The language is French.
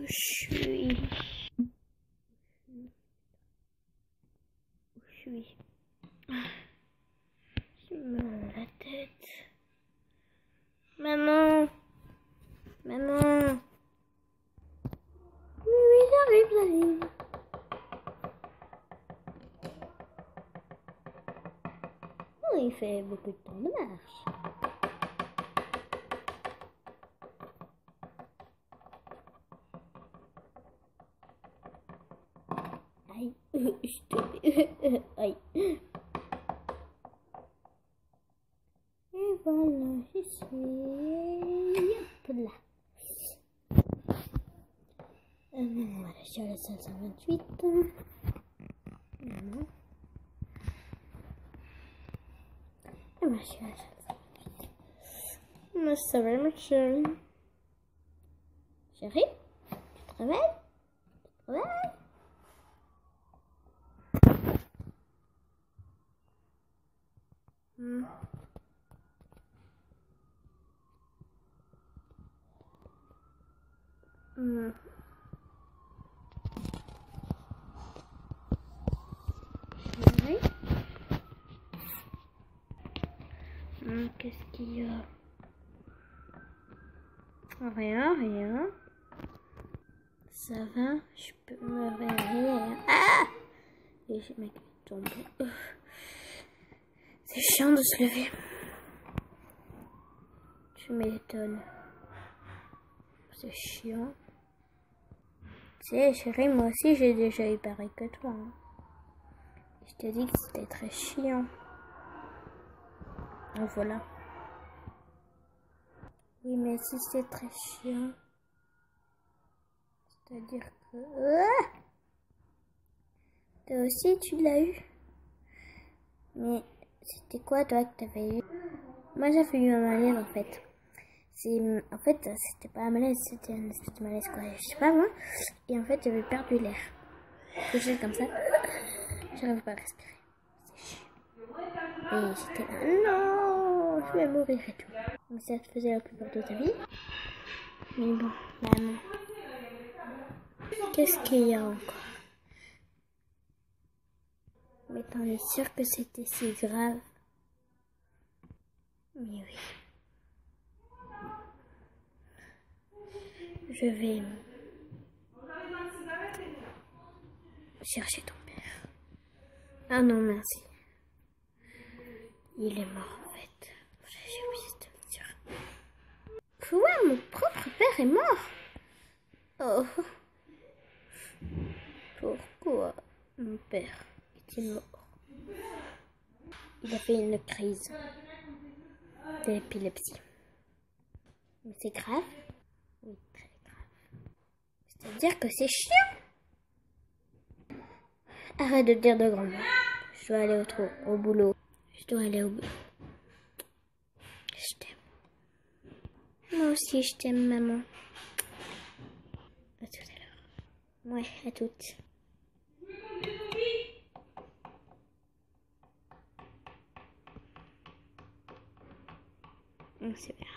je suis? Où je suis? J'ai mal à la tête. Maman. Maman. Oui, j'arrive. Oh, il fait beaucoup de temps de marche. Aïe, je suis tombée. Aïe. Et voilà, je suis. Hop là. Voilà, je suis à la 528. Voilà. Et moi, je suis à la 528. Moi, ça va, ma chérie. Chérie, tu travailles? Tu travailles? Oui. Qu'est-ce qu'il y a? Rien. Ça va, je peux me réveiller. Ah! Et j'ai ma cuisse tombée. C'est chiant de se lever. Tu m'étonnes. C'est chiant. Tu sais, chérie, moi aussi j'ai déjà eu pareil que toi. Hein. Je t'ai dit que c'était très chiant. Donc voilà. Oui, mais si c'est très chiant, c'est-à-dire que... toi aussi, tu l'as eu. Mais c'était quoi, toi, que t'avais eu? Moi, j'avais eu un malaise, en fait. En fait, c'était pas un malaise, c'était un espèce de malaise, quoi. Je sais pas, moi. Et en fait, j'avais perdu l'air. Quelque chose comme ça. J'arrive pas à respirer. C'est chiant. Et j'étais là, non, je vais mourir et tout. Mais ça te faisait la plupart de ta vie. Mais bon, maman. Qu'est-ce qu'il y a encore? Mais t'en es sûre que c'était si grave? Mais oui. Je vais chercher ton père. Ah non, merci. Il est mort en fait. J'ai oublié de te le dire. Quoi? Mon propre père est mort? Oh. Pourquoi mon père est-il mort? Il a fait une crise d'épilepsie. Mais c'est grave? Oui, très grave. C'est-à-dire que c'est chiant. Arrête de dire de grands mots. Je dois aller au boulot. Je dois aller au boulot. Je t'aime. Moi aussi, je t'aime, maman. À tout à l'heure. Ouais, à toutes. C'est bien.